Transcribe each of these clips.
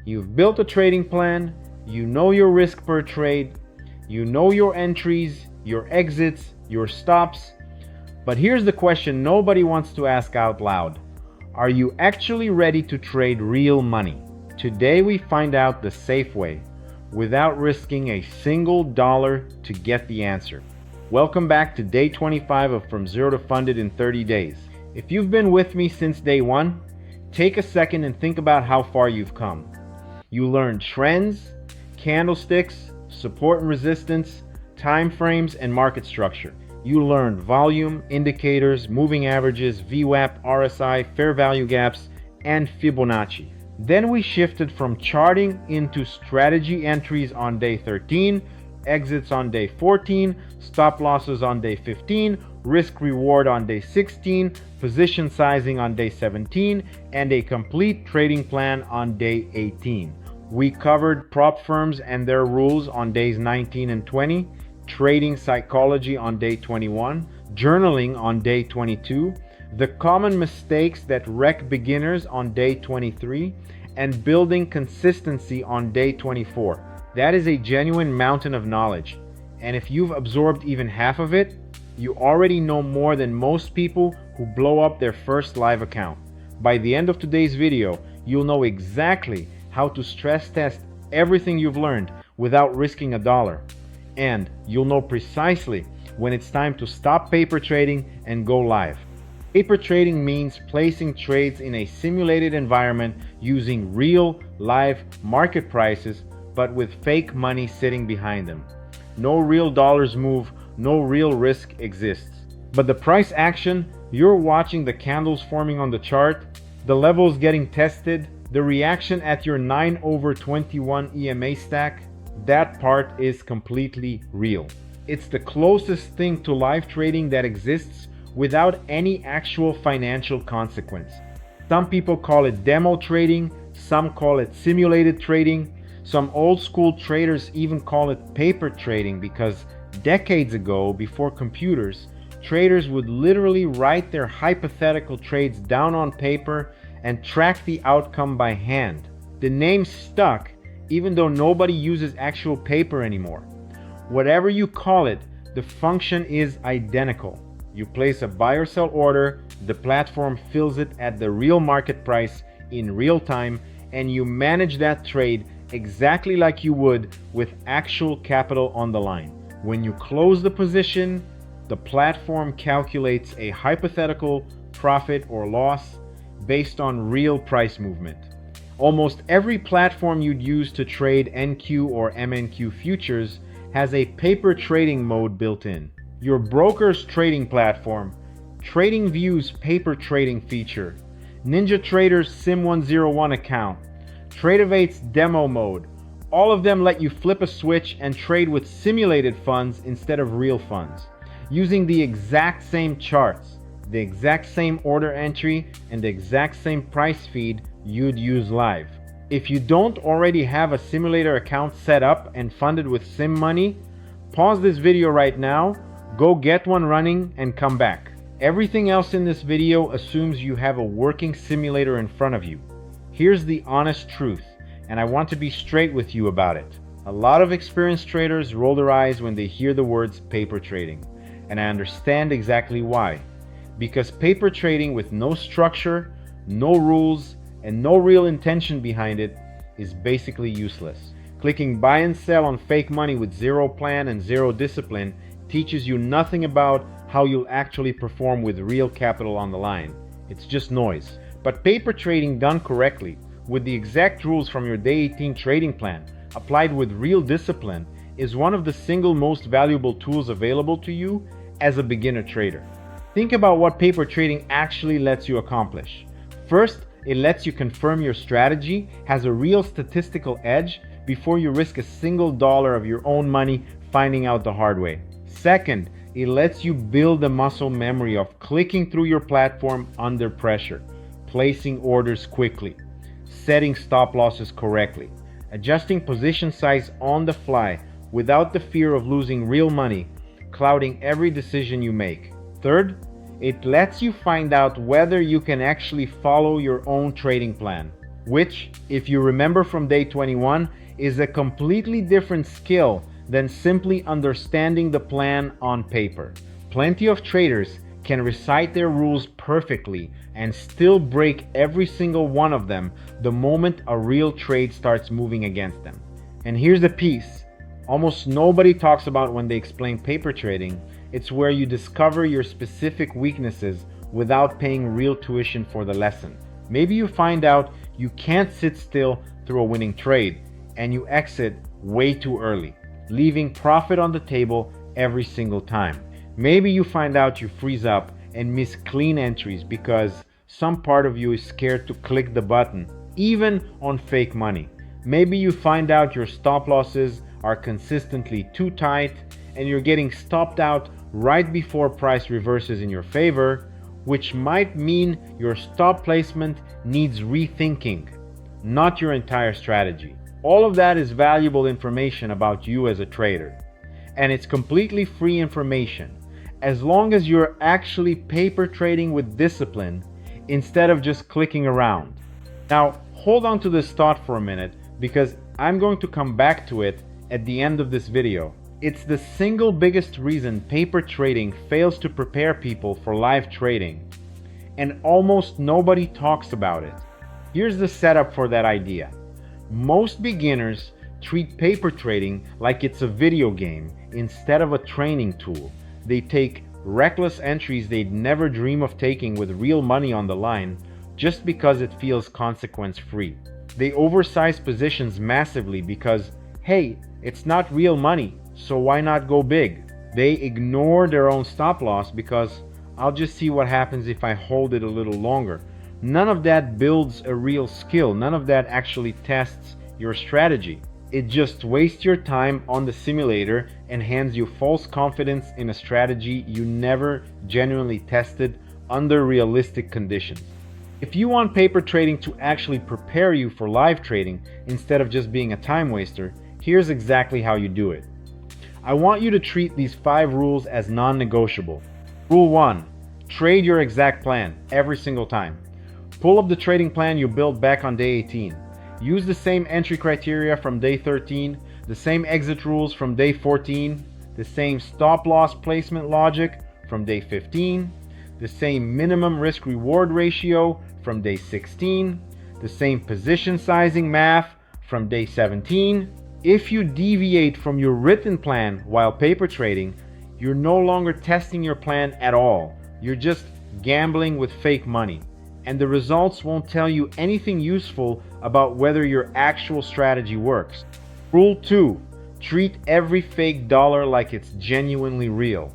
You've built a trading plan, you know your risk per trade, you know your entries, your exits, your stops. But here's the question nobody wants to ask out loud. Are you actually ready to trade real money? Today we find out the safe way, without risking a single dollar to get the answer. Welcome back to day 25 of From Zero to Funded in 30 Days. If you've been with me since day one, take a second and think about how far you've come. You learned trends, candlesticks, support and resistance, time frames, and market structure. You learned volume, indicators, moving averages, VWAP, RSI, fair value gaps, and Fibonacci. Then we shifted from charting into strategy entries on day 13, exits on day 14, stop losses on day 15, risk reward on day 16, position sizing on day 17, and a complete trading plan on day 18. We covered prop firms and their rules on days 19 and 20, trading psychology on day 21, journaling on day 22, the common mistakes that wreck beginners on day 23, and building consistency on day 24. That is a genuine mountain of knowledge. And if you've absorbed even half of it, you already know more than most people who blow up their first live account. By the end of today's video, you'll know exactly how to stress test everything you've learned without risking a dollar. And you'll know precisely when it's time to stop paper trading and go live. Paper trading means placing trades in a simulated environment using real, live market prices, but with fake money sitting behind them. No real dollars move, no real risk exists. But the price action, you're watching the candles forming on the chart, the levels getting tested, the reaction at your 9/21 EMA stack, that part is completely real. It's the closest thing to live trading that exists without any actual financial consequence. Some people call it demo trading, some call it simulated trading, some old school traders even call it paper trading because decades ago, before computers, traders would literally write their hypothetical trades down on paper and track the outcome by hand. The name stuck even though nobody uses actual paper anymore. Whatever you call it, the function is identical. You place a buy or sell order, the platform fills it at the real market price in real time, and you manage that trade exactly like you would with actual capital on the line. When you close the position, the platform calculates a hypothetical profit or loss based on real price movement. Almost every platform you'd use to trade NQ or MNQ futures has a paper trading mode built in. Your broker's trading platform, TradingView's paper trading feature, NinjaTrader's Sim101 account, Tradeovate's demo mode, all of them let you flip a switch and trade with simulated funds instead of real funds, using the exact same charts, the exact same order entry, and the exact same price feed you'd use live. If you don't already have a simulator account set up and funded with sim money, pause this video right now, go get one running, and come back. Everything else in this video assumes you have a working simulator in front of you. Here's the honest truth, and I want to be straight with you about it. A lot of experienced traders roll their eyes when they hear the words paper trading, and I understand exactly why. Because paper trading with no structure, no rules, and no real intention behind it is basically useless. Clicking buy and sell on fake money with zero plan and zero discipline teaches you nothing about how you'll actually perform with real capital on the line. It's just noise. But paper trading done correctly, with the exact rules from your day 18 trading plan, applied with real discipline, is one of the single most valuable tools available to you as a beginner trader. Think about what paper trading actually lets you accomplish. First, it lets you confirm your strategy has a real statistical edge before you risk a single dollar of your own money finding out the hard way. Second, it lets you build the muscle memory of clicking through your platform under pressure, placing orders quickly, setting stop losses correctly, adjusting position size on the fly without the fear of losing real money, clouding every decision you make. Third, it lets you find out whether you can actually follow your own trading plan. which, if you remember from day 21, is a completely different skill than simply understanding the plan on paper. Plenty of traders can recite their rules perfectly and still break every single one of them the moment a real trade starts moving against them. And here's the piece almost nobody talks about when they explain paper trading. It's where you discover your specific weaknesses without paying real tuition for the lesson. Maybe you find out you can't sit still through a winning trade and you exit way too early, leaving profit on the table every single time. Maybe you find out you freeze up and miss clean entries because some part of you is scared to click the button, even on fake money. Maybe you find out your stop losses are consistently too tight and you're getting stopped out right before price reverses in your favor, which might mean your stop placement needs rethinking, not your entire strategy. All of that is valuable information about you as a trader, and it's completely free information as long as you're actually paper trading with discipline instead of just clicking around. Now, hold on to this thought for a minute because I'm going to come back to it at the end of this video. It's the single biggest reason paper trading fails to prepare people for live trading, and almost nobody talks about it. Here's the setup for that idea. Most beginners treat paper trading like it's a video game instead of a training tool. They take reckless entries they'd never dream of taking with real money on the line just because it feels consequence-free. They oversize positions massively because, hey, it's not real money, so why not go big? They ignore their own stop loss because I'll just see what happens if I hold it a little longer. None of that builds a real skill. None of that actually tests your strategy. It just wastes your time on the simulator and hands you false confidence in a strategy you never genuinely tested under realistic conditions. If you want paper trading to actually prepare you for live trading instead of just being a time waster, here's exactly how you do it. I want you to treat these 5 rules as non-negotiable. Rule 1. Trade your exact plan every single time. Pull up the trading plan you built back on day 18. Use the same entry criteria from day 13, the same exit rules from day 14, the same stop loss placement logic from day 15, the same minimum risk reward ratio from day 16, the same position sizing math from day 17. If you deviate from your written plan while paper trading, you're no longer testing your plan at all. You're just gambling with fake money, and the results won't tell you anything useful about whether your actual strategy works. Rule 2. Treat every fake dollar like it's genuinely real.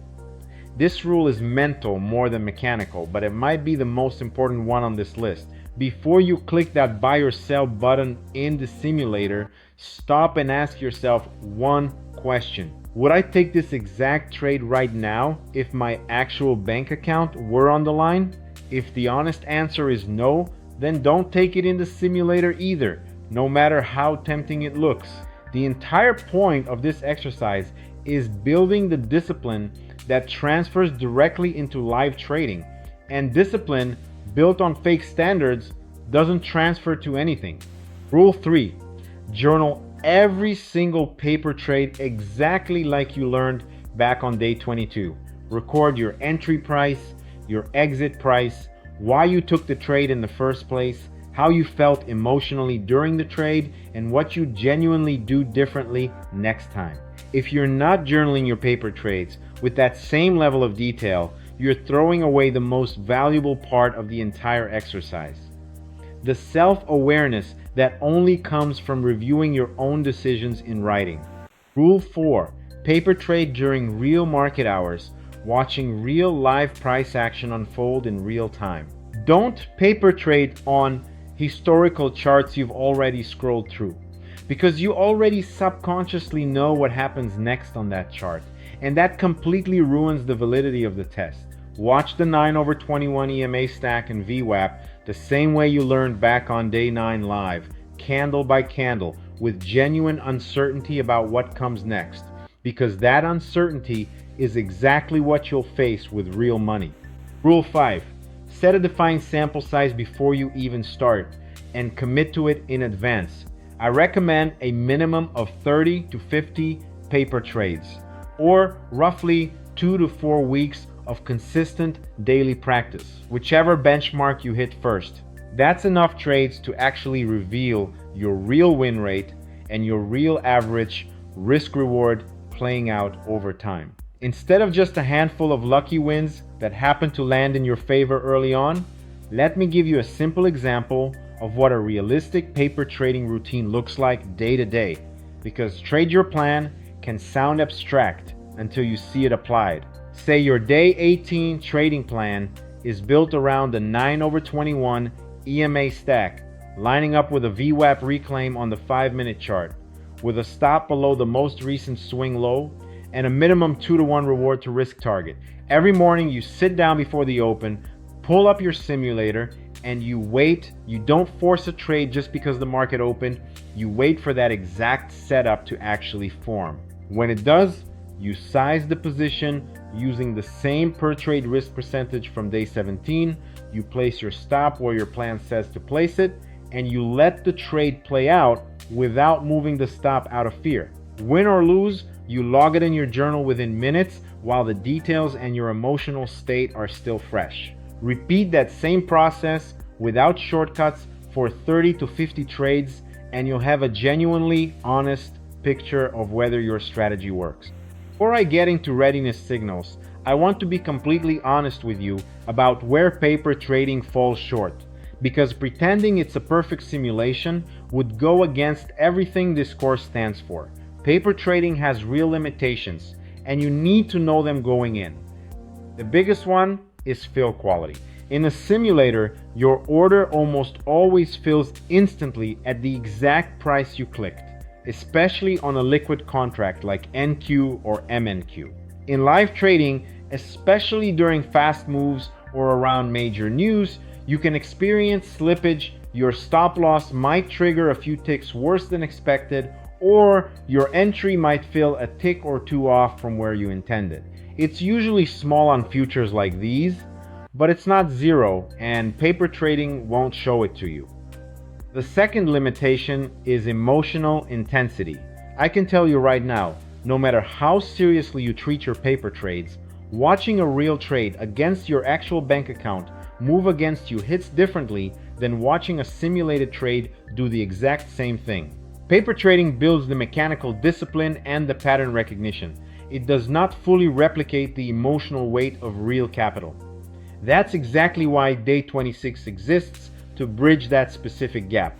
This rule is mental more than mechanical, but it might be the most important one on this list. Before you click that buy or sell button in the simulator, stop and ask yourself one question. Would I take this exact trade right now if my actual bank account were on the line? If the honest answer is no, then don't take it in the simulator either, no matter how tempting it looks. The entire point of this exercise is building the discipline that transfers directly into live trading, and discipline built on fake standards doesn't transfer to anything. Rule 3. Journal every single paper trade exactly like you learned back on day 22. Record your entry price, your exit price, why you took the trade in the first place, how you felt emotionally during the trade, and what you genuinely do differently next time. If you're not journaling your paper trades with that same level of detail, you're throwing away the most valuable part of the entire exercise. The self-awareness that only comes from reviewing your own decisions in writing. Rule 4. Paper trade during real market hours, watching real live price action unfold in real time. Don't paper trade on historical charts you've already scrolled through, because you already subconsciously know what happens next on that chart, and that completely ruins the validity of the test. Watch the 9/21 EMA stack and VWAP the same way you learned back on day 9 live, candle by candle, with genuine uncertainty about what comes next, because that uncertainty is exactly what you'll face with real money. Rule 5. Set a defined sample size before you even start. and commit to it in advance. I recommend a minimum of 30 to 50 paper trades, or roughly 2 to 4 weeks of consistent daily practice, whichever benchmark you hit first. That's enough trades to actually reveal your real win rate and your real average risk reward playing out over time. Instead of just a handful of lucky wins that happen to land in your favor early on, let me give you a simple example of what a realistic paper trading routine looks like day to day, because trade your plan can sound abstract until you see it applied. Say your day 18 trading plan is built around the 9/21 EMA stack, lining up with a VWAP reclaim on the 5-minute chart, with a stop below the most recent swing low and a minimum 2-to-1 reward to risk target. Every morning you sit down before the open, pull up your simulator, and you wait. You don't force a trade just because the market opened. You wait for that exact setup to actually form. When it does, you size the position using the same per trade risk percentage from day 17. You place your stop where your plan says to place it, and you let the trade play out without moving the stop out of fear. Win or lose, you log it in your journal within minutes while the details and your emotional state are still fresh. Repeat that same process without shortcuts for 30 to 50 trades, and you'll have a genuinely honest picture of whether your strategy works. Before I get into readiness signals, I want to be completely honest with you about where paper trading falls short, because pretending it's a perfect simulation would go against everything this course stands for. Paper trading has real limitations, and you need to know them going in. The biggest one is fill quality. In a simulator, your order almost always fills instantly at the exact price you clicked, especially on a liquid contract like NQ or MNQ. In live trading, especially during fast moves or around major news, you can experience slippage. Your stop loss might trigger a few ticks worse than expected, or your entry might fill a tick or two off from where you intended. It's usually small on futures like these, but it's not zero, and paper trading won't show it to you. The second limitation is emotional intensity. I can tell you right now, no matter how seriously you treat your paper trades, watching a real trade against your actual bank account move against you hits differently than watching a simulated trade do the exact same thing. Paper trading builds the mechanical discipline and the pattern recognition. It does not fully replicate the emotional weight of real capital. That's exactly why Day 26 exists, to bridge that specific gap.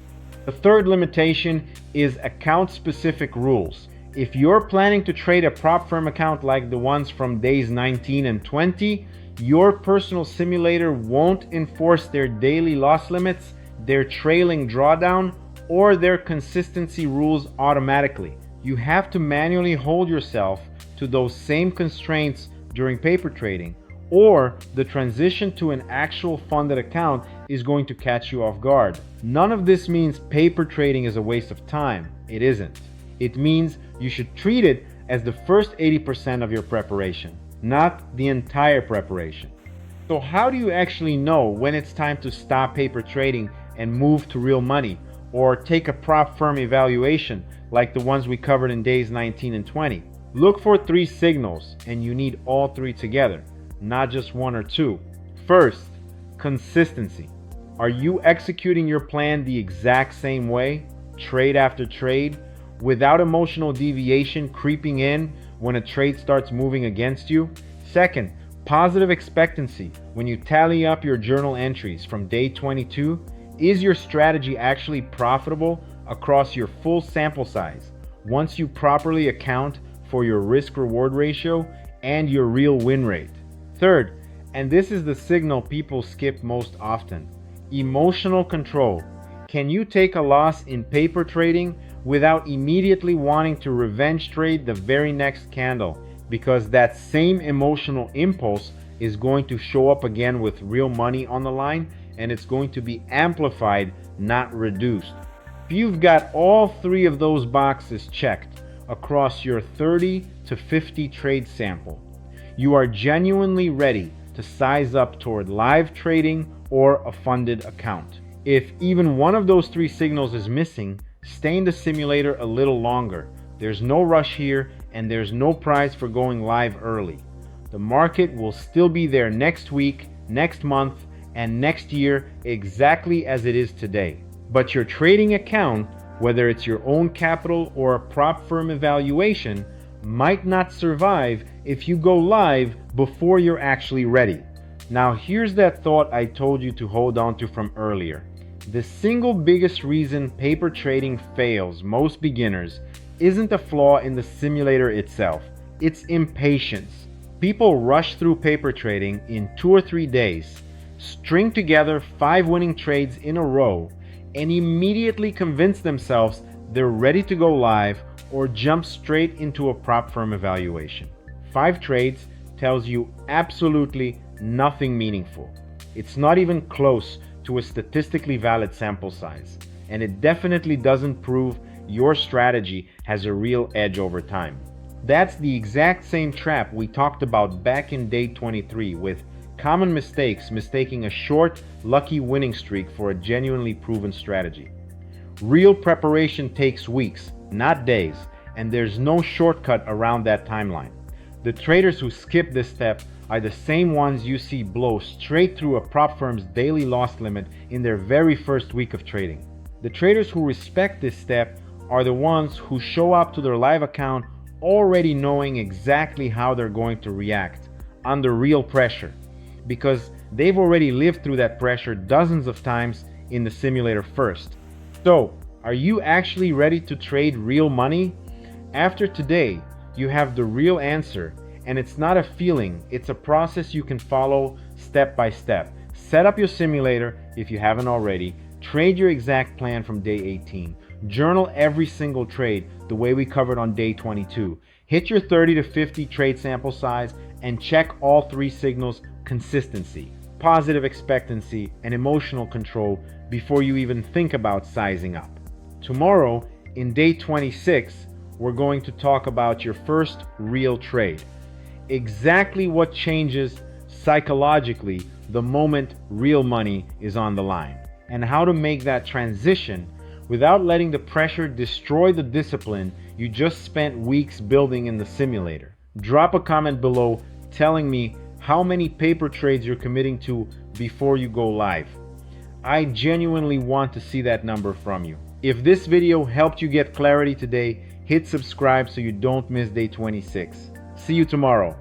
The third limitation is account-specific rules. If you're planning to trade a prop firm account like the ones from days 19 and 20, your personal simulator won't enforce their daily loss limits, their trailing drawdown, or their consistency rules automatically. You have to manually hold yourself to those same constraints during paper trading, or the transition to an actual funded account is going to catch you off guard. None of this means paper trading is a waste of time. It isn't. It means you should treat it as the first 80% of your preparation, not the entire preparation. So how do you actually know when it's time to stop paper trading and move to real money, or take a prop firm evaluation like the ones we covered in days 19 and 20? Look for 3 signals, and you need all 3 together, not just 1 or 2. First, consistency. Are you executing your plan the exact same way, trade after trade, without emotional deviation creeping in when a trade starts moving against you? Second, positive expectancy. When you tally up your journal entries from day 22, is your strategy actually profitable across your full sample size once you properly account for your risk-reward ratio and your real win rate? Third, and this is the signal people skip most often, emotional control. Can you take a loss in paper trading without immediately wanting to revenge trade the very next candle? Because that same emotional impulse is going to show up again with real money on the line, and it's going to be amplified, not reduced. If you've got all 3 of those boxes checked across your 30 to 50 trade sample, you are genuinely ready to size up toward live trading or a funded account. If even one of those three signals is missing, stay in the simulator a little longer. There's no rush here, and there's no prize for going live early. The market will still be there next week, next month, and next year exactly as it is today. But your trading account, whether it's your own capital or a prop firm evaluation, might not survive if you go live before you're actually ready. Now here's that thought I told you to hold on to from earlier. The single biggest reason paper trading fails most beginners isn't a flaw in the simulator itself, it's impatience. People rush through paper trading in 2 or 3 days, string together 5 winning trades in a row, and immediately convince themselves they're ready to go live or jump straight into a prop firm evaluation. 5 trades tells you absolutely nothing meaningful. It's not even close to a statistically valid sample size, and it definitely doesn't prove your strategy has a real edge over time. That's the exact same trap we talked about back in day 23 with common mistakes mistaking a short, lucky winning streak for a genuinely proven strategy. Real preparation takes weeks, not days, and there's no shortcut around that timeline. The traders who skip this step are the same ones you see blow straight through a prop firm's daily loss limit in their very first week of trading. The traders who respect this step are the ones who show up to their live account already knowing exactly how they're going to react under real pressure, because they've already lived through that pressure dozens of times in the simulator first. So, are you actually ready to trade real money? After today, you have the real answer, and it's not a feeling, it's a process you can follow step by step. Set up your simulator if you haven't already, trade your exact plan from day 18, journal every single trade the way we covered on day 22, hit your 30 to 50 trade sample size, and check all 3 signals: consistency, positive expectancy, and emotional control before you even think about sizing up. Tomorrow, in day 26, we're going to talk about your first real trade. Exactly what changes psychologically the moment real money is on the line, and how to make that transition without letting the pressure destroy the discipline you just spent weeks building in the simulator. Drop a comment below telling me how many paper trades you're committing to before you go live. I genuinely want to see that number from you. If this video helped you get clarity today, hit subscribe so you don't miss day 26. See you tomorrow.